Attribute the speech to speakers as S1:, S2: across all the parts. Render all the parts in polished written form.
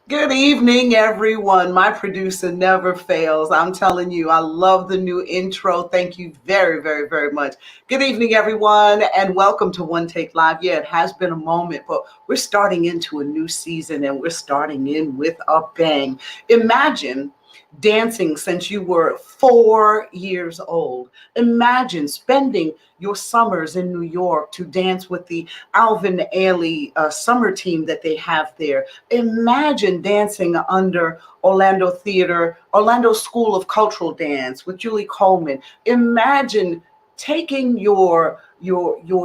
S1: Good evening, everyone. My producer never fails. I'm telling you, I love the new intro. Thank you very, very, very much. Good evening, everyone, and welcome to One Take Live. Yeah, it has been a moment, but we're starting into a new season and we're starting in with a bang. Imagine dancing since you were 4 years old. Imagine spending your summers in New York to dance with the Alvin Ailey summer team that they have there. Imagine dancing under Orlando School of Cultural Dance with Julie Coleman. Imagine taking your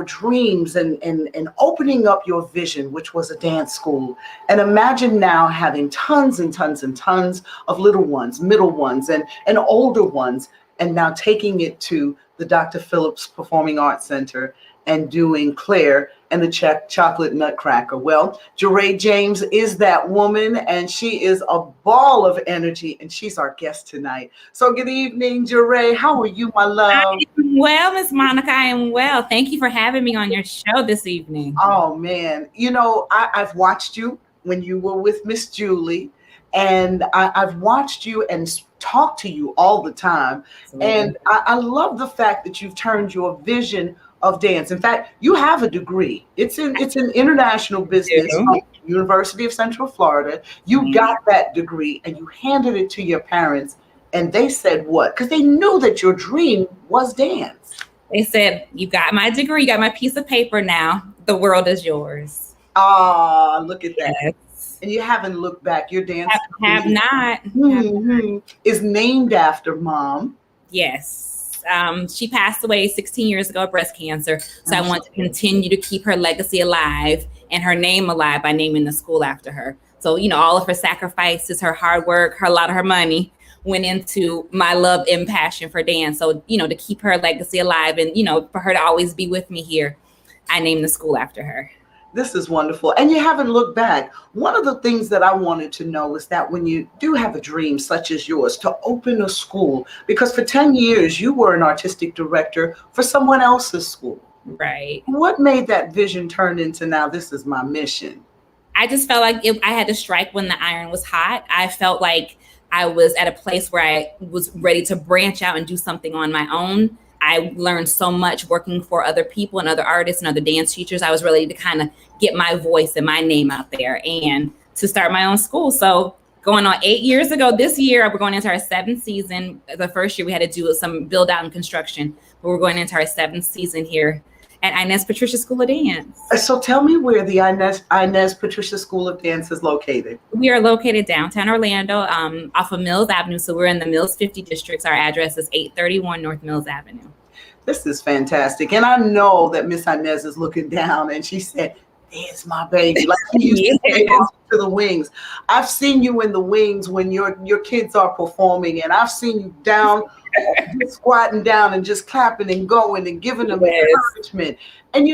S1: dreams and opening up your vision, which was a dance school. And imagine now having tons and tons and tons of little ones, middle ones, and older ones, and now taking it to the Dr. Phillips Performing Arts Center and doing Claire and the Chocolate Nutcracker. Well, Jere James is that woman, and she is a ball of energy, and she's our guest tonight. So good evening, Jere. How are you, my love?
S2: Well, Miss Monica, I am well. Thank you for having me on your show this evening.
S1: Oh, man. You know, I've watched you when you were with Miss Julie, and I've watched you and talked to you all the time.
S2: Absolutely.
S1: And I love the fact that you've turned your vision of dance. In fact, you have a degree. It's an international business from University of Central Florida. You got that degree and you handed it to your parents, and they said what? Because they knew that your dream was dance.
S2: They said, you got my degree, you got my piece of paper now. The world is yours.
S1: Ah, look at that.
S2: Yes.
S1: And you haven't looked back. Your dance
S2: Have not.
S1: is named after mom.
S2: Yes. She passed away 16 years ago of breast cancer. So I want to continue to keep her legacy alive and her name alive by naming the school after her. So, all of her sacrifices, her hard work, a lot of her money went into my love and passion for dance. So, to keep her legacy alive and, for her to always be with me here, I named the school after her.
S1: This is wonderful. And you haven't looked back. One of the things that I wanted to know is that when you do have a dream such as yours to open a school, because for 10 years you were an artistic director for someone else's school.
S2: Right.
S1: What made that vision turn into now this is my mission?
S2: I just felt like I had to strike when the iron was hot. I felt like I was at a place where I was ready to branch out and do something on my own. I learned so much working for other people and other artists and other dance teachers. I was ready to kind of get my voice and my name out there and to start my own school. So going on 8 years ago, this year, we're going into our 7th season. The first year we had to do some build out and construction, but we're going into our 7th season here at Inez Patricia School of Dance.
S1: So tell me where the Inez Patricia School of Dance is located.
S2: We are located downtown Orlando off of Mills Avenue. So we're in the Mills 50 districts. Our address is 831 North Mills Avenue.
S1: This is fantastic. And I know that Miss Inez is looking down and she said, there's my baby. Like she used to say to the wings. I've seen you in the wings when your kids are performing, and I've seen you down, just squatting down and just clapping and going and giving them encouragement. And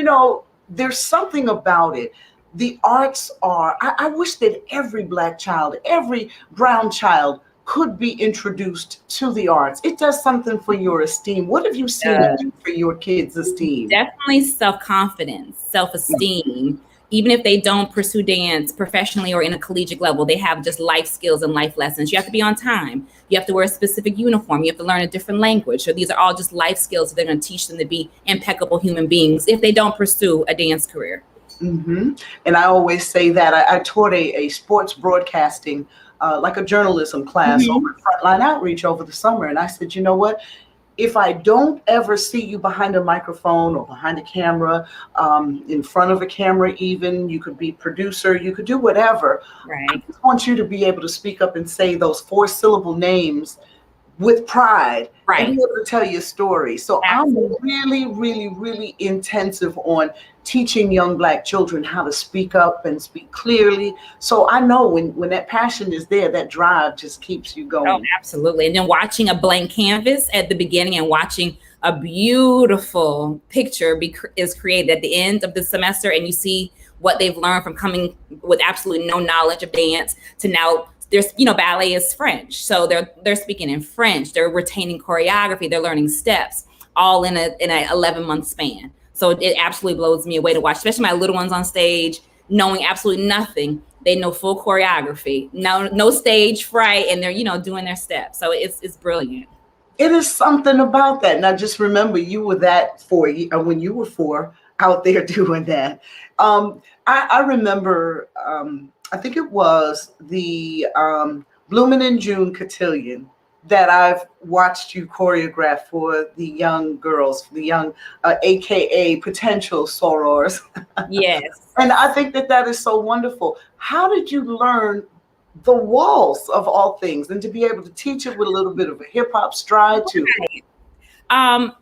S1: there's something about it. The arts are, I wish that every Black child, every brown child could be introduced to the arts. It does something for your esteem. What have you seen it do for your kids' esteem?
S2: Definitely self-confidence, self-esteem. Even if they don't pursue dance professionally or in a collegiate level, they have just life skills and life lessons. You have to be on time. You have to wear a specific uniform. You have to learn a different language. So these are all just life skills that they're going to teach them to be impeccable human beings if they don't pursue a dance career.
S1: Mm-hmm. And I always say that I taught a sports broadcasting like a journalism class over at Frontline Outreach over the summer. And I said, you know what? If I don't ever see you behind a microphone or behind a camera, in front of a camera even, you could be producer, you could do whatever.
S2: Right.
S1: I just want you to be able to speak up and say those 4-syllable names with pride,
S2: right,
S1: and be able to tell your story. So absolutely. I'm really, really, really intensive on teaching young Black children how to speak up and speak clearly. So I know when that passion is there, that drive just keeps you going.
S2: Oh, absolutely. And then watching a blank canvas at the beginning and watching a beautiful picture is created at the end of the semester, and you see what they've learned from coming with absolutely no knowledge of dance to now. There's, ballet is French. So they're speaking in French. They're retaining choreography. They're learning steps all in a 11-month span. So it absolutely blows me away to watch, especially my little ones on stage, knowing absolutely nothing. They know full choreography, no stage fright, and they're, doing their steps. So it's brilliant.
S1: It is something about that. Now, just remember, you were that when you were 4 out there doing that. I remember, I think it was the Bloomin' in June Cotillion that I've watched you choreograph for the young girls, the young, AKA potential sorors.
S2: Yes.
S1: And I think that is so wonderful. How did you learn the waltz of all things, and to be able to teach it with a little bit of a hip hop stride to it?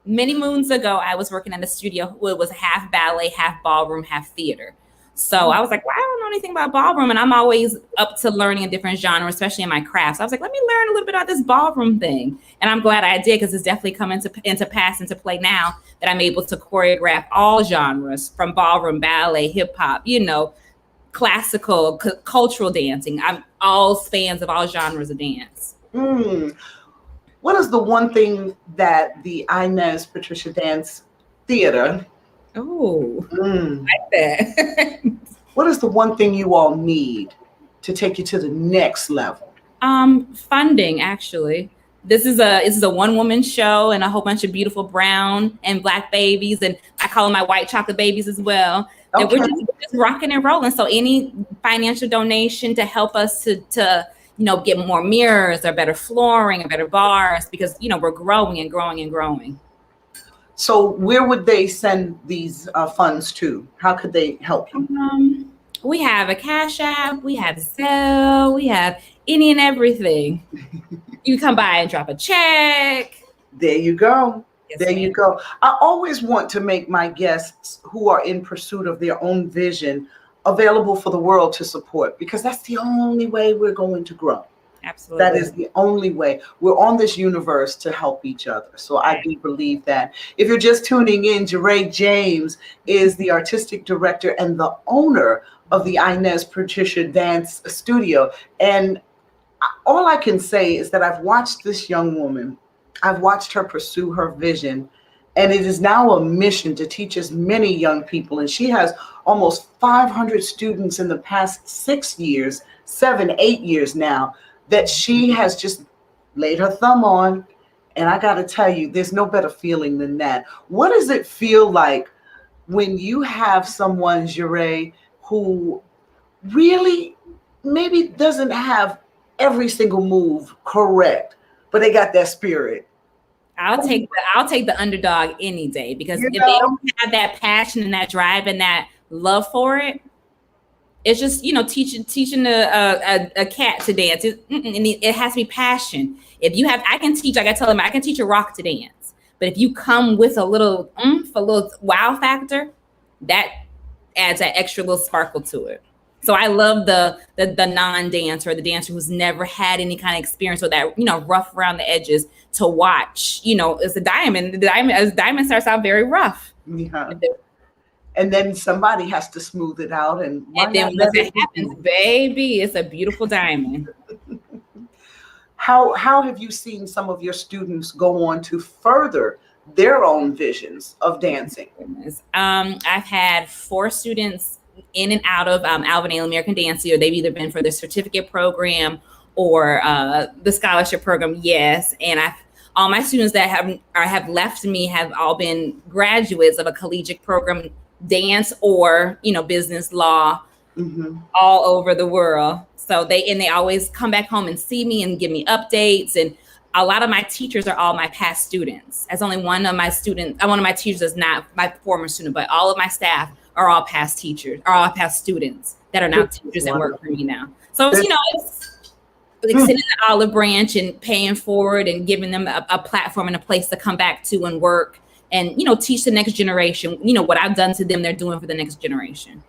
S2: Many moons ago, I was working at a studio where it was half ballet, half ballroom, half theater. So I was like, well, I don't know anything about ballroom, and I'm always up to learning a different genre, especially in my craft. So I was like, let me learn a little bit about this ballroom thing. And I'm glad I did, because it's definitely come into play now that I'm able to choreograph all genres, from ballroom, ballet, hip hop, classical, cultural dancing. I'm all fans of all genres of dance.
S1: What is the one thing that the Inez Patricia Dance Theater?
S2: Like that.
S1: What is the one thing you all need to take you to the next level?
S2: Funding, actually. This is a one-woman show, and a whole bunch of beautiful brown and black babies, and I call them my white chocolate babies as well. Okay. We're just rocking and rolling. So any financial donation to help us to get more mirrors, or better flooring, or better bars, because we're growing and growing and growing.
S1: So where would they send these funds to? How could they help you?
S2: We have a Cash App, we have Zelle, we have any and everything. You come by and drop a check.
S1: There you go.
S2: Yes,
S1: there you go. I always want to make my guests who are in pursuit of their own vision available for the world to support, because that's the only way we're going to grow.
S2: Absolutely.
S1: That is the only way. We're on this universe to help each other. So I do believe that. If you're just tuning in, Jere James is the artistic director and the owner of the Inez Patricia Dance Studio. And all I can say is that I've watched this young woman. I've watched her pursue her vision. And it is now a mission to teach as many young people. And she has almost 500 students in the past 6 years, 7, 8 years now, that she has just laid her thumb on. And I got to tell you, there's no better feeling than that. What does it feel like when you have someone, Jere, who really maybe doesn't have every single move correct, but they got that spirit?
S2: I'll take the underdog any day, because if they don't have that passion and that drive and that love for it, it's just teaching a cat to dance. It has to be passion. If you have, I can teach. Like I tell them, I can teach a rock to dance, but if you come with a little oomph, a little wow factor, that adds that extra little sparkle to it. So I love the non-dancer, or the dancer who's never had any kind of experience with that, rough around the edges, to watch. It's a diamond. The diamond starts out very rough.
S1: Yeah. And then somebody has to smooth it out. And
S2: then once it happens, baby, it's a beautiful diamond.
S1: How have you seen some of your students go on to further their own visions of dancing?
S2: I've had 4 students in and out of Alvin Ailey American Dance Theater. They've either been for the certificate program or the scholarship program. Yes. And all my students that have left me have all been graduates of a collegiate program, dance or, business, law, all over the world. So they always come back home and see me and give me updates. And a lot of my teachers are all my past students. As only one of my teachers is not my former student, but all of my staff are all past teachers, are all past students that are now teachers that work for me now. So it's, it's extending the olive branch and paying forward and giving them a platform and a place to come back to and work and, teach the next generation, what I've done to them, they're doing for the next generation.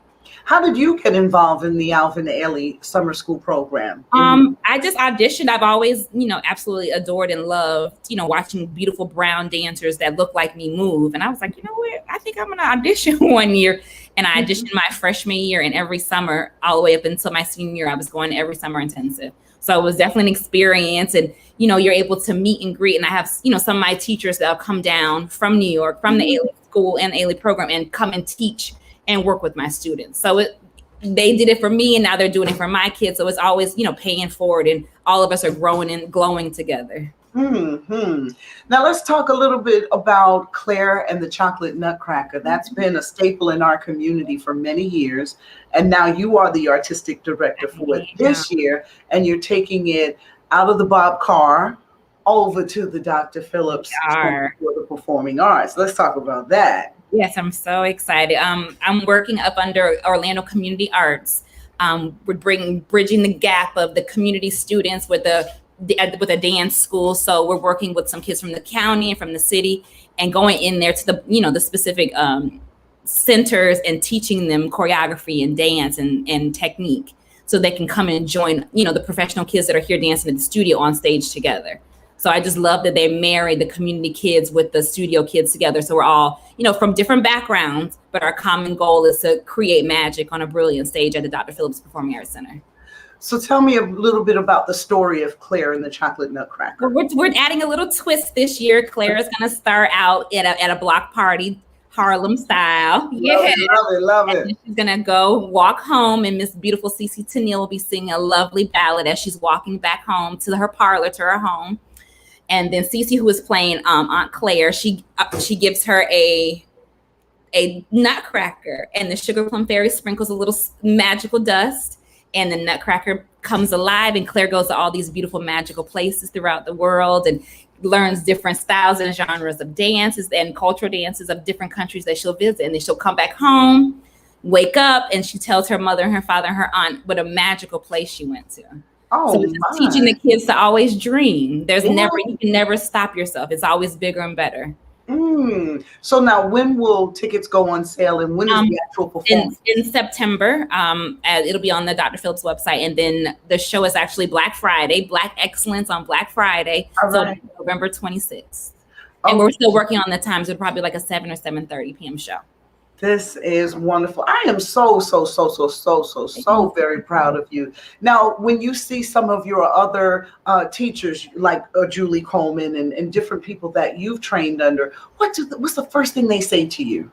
S1: How did you get involved in the Alvin Ailey summer school program?
S2: I just auditioned. I've always, absolutely adored and loved, watching beautiful brown dancers that look like me move. And I was like, you know what? I think I'm going to audition one year. And I auditioned my freshman year, and every summer, all the way up until my senior year, I was going to every summer intensive. So it was definitely an experience. And, you're able to meet and greet. And I have, some of my teachers that'll come down from New York, from the Ailey school and Ailey program, and come and teach and work with my students. So they did it for me, and now they're doing it for my kids. So it's always, paying forward, and all of us are growing and glowing together.
S1: Hmm. Now let's talk a little bit about Claire and the Chocolate Nutcracker. That's been a staple in our community for many years, and now you are the artistic director for it this year, and you're taking it out of the Bob Carr over to the Dr. Phillips School for the Performing Arts. Let's talk about that.
S2: Yes, I'm so excited. I'm working up under Orlando Community Arts. We're bridging the gap of the community students with a dance school. So we're working with some kids from the county and from the city, and going in there to the specific centers and teaching them choreography and dance and technique, so they can come and join the professional kids that are here dancing in the studio on stage together. So I just love that they marry the community kids with the studio kids together. So we're all, from different backgrounds, but our common goal is to create magic on a brilliant stage at the Dr. Phillips Performing Arts Center.
S1: So tell me a little bit about the story of Claire and the Chocolate Nutcracker.
S2: We're adding a little twist this year. Claire is going to start out at a block party, Harlem style.
S1: Love it.
S2: And she's gonna go walk home, and Miss Beautiful Cece Tennille will be singing a lovely ballad as she's walking back home to her parlor, to her home. And then Cece, who is playing Aunt Claire, she gives her a nutcracker, and the sugar plum fairy sprinkles a little magical dust, and the nutcracker comes alive, and Claire goes to all these beautiful magical places throughout the world and learns different styles and genres of dances and cultural dances of different countries that she'll visit. And then she'll come back home, wake up, and she tells her mother and her father and her aunt what a magical place she went to. So it's teaching the kids to always dream. You can never stop yourself. It's always bigger and better.
S1: So now, when will tickets go on sale, and when is the actual performance?
S2: In September. It'll be on the Dr. Phillips website, and then the show is actually Black Friday, Black Excellence on Black Friday, so November 26th. And we're still working on the times. It'll probably be like a 7 or 7:30 p.m. show.
S1: This is wonderful. I am so very proud of you. Now, when you see some of your other teachers, like Julie Coleman and different people that you've trained under, what's the first thing they say to you?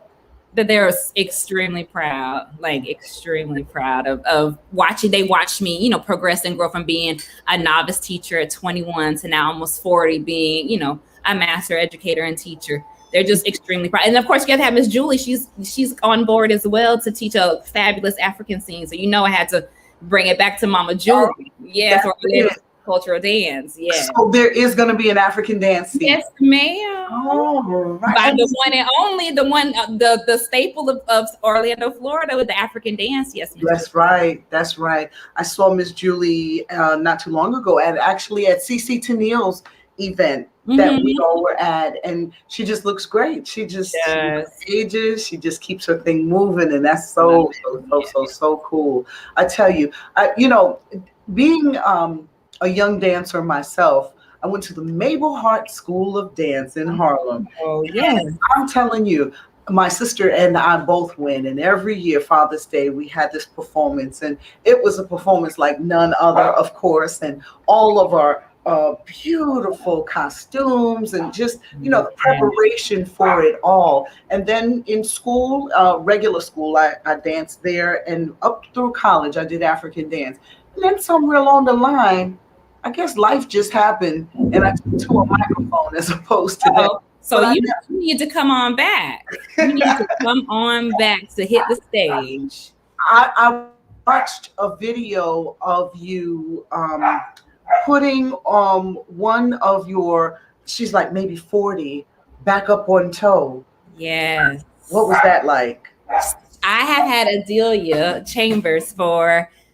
S2: That they're extremely proud, of watching. They watch me, progress and grow from being a novice teacher at 21 to now almost 40, being, a master educator and teacher. They're just extremely proud. And of course, you have to have Miss Julie. She's on board as well to teach a fabulous African scene. So, I had to bring it back to Mama Julie. Yes, or cultural dance. Yes.
S1: So there is going to be an African dance scene.
S2: Yes, ma'am.
S1: Oh, right.
S2: By the one and only, the staple of Orlando, Florida, with the African dance. Yes, ma'am.
S1: That's right. I saw Miss Julie not too long ago at CC Tennille's event that we all were at, and she just looks great. She just ages, she just keeps her thing moving, and that's so cool. I tell you, being a young dancer myself, I went to the Mabel Hart School of Dance in Harlem.
S2: Oh yes,
S1: I'm telling you, my sister and I both went, and every year Father's Day we had this performance, and it was a performance like none other, of course, and all of our beautiful costumes and just the preparation for it all. And then in school, regular school, I danced there, and up through college I did African dance. And then somewhere along the line, I guess life just happened, and I took to a microphone as opposed to that.
S2: So you need to come on back. You need to come on back to hit the stage.
S1: I watched a video of you putting one of your, she's like maybe 40, back up on toe.
S2: Yes.
S1: What was that like?
S2: I have had Adelia Chambers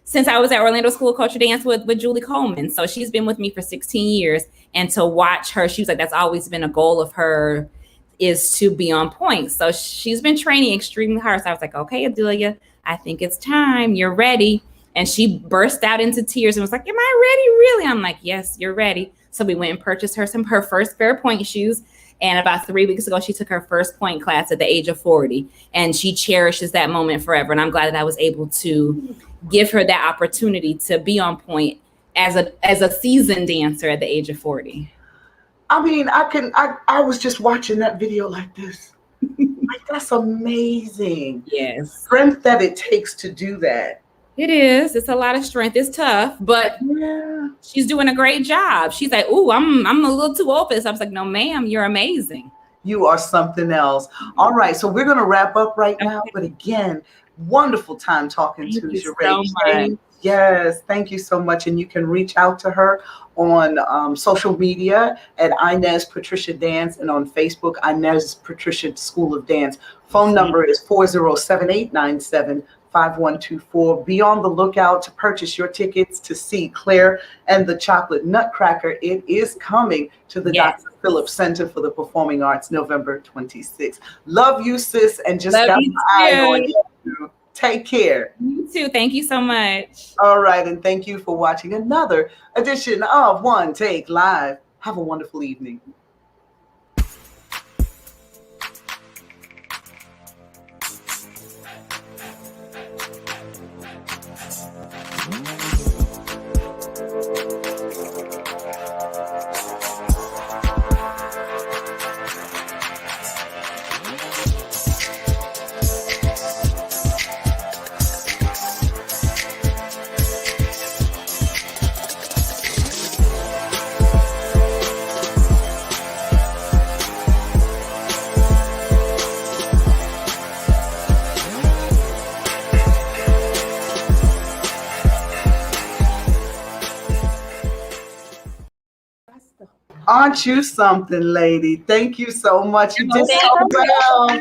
S2: since I was at Orlando School of Culture Dance with Julie Coleman. So she's been with me for 16 years. And to watch her, she was like, that's always been a goal of her, is to be on point. So she's been training extremely hard. So I was like, okay, Adelia, I think it's time. You're ready. And she burst out into tears and was like, am I ready, really? I'm like, yes, you're ready. So we went and purchased her first pair of point shoes. And about 3 weeks ago, she took her first point class at the age of 40. And she cherishes that moment forever. And I'm glad that I was able to give her that opportunity to be on point as a seasoned dancer at the age of 40.
S1: I mean, I was just watching that video like this. Like, that's amazing.
S2: Yes.
S1: Strength that it takes to do that.
S2: It is. It's a lot of strength. It's tough, but
S1: Yeah.
S2: she's doing a great job. She's like, "Ooh, I'm a little too old for this." I was like, "No, ma'am, you're amazing."
S1: You are something else. All right, so we're going to wrap up right now.
S2: Okay.
S1: But again, wonderful time talking
S2: Thank
S1: to
S2: you
S1: Jere
S2: so much.
S1: James. Yes, thank you so much. And you can reach out to her on social media at Inez Patricia Dance and on Facebook, Inez Patricia School of Dance. Phone number is 407-897-5124. Be on the lookout to purchase your tickets to see Claire and the Chocolate Nutcracker. It is coming to the
S2: Yes.
S1: Dr. Phillips Center for the Performing Arts, November 26th. Love you, sis, and just
S2: Love
S1: got
S2: you
S1: my eye on
S2: too.
S1: you. Take care.
S2: You too. Thank you so much.
S1: All right, and thank you for watching another edition of One Take Live. Have a wonderful evening. Aren't you something, lady? Thank you so much. You did so well.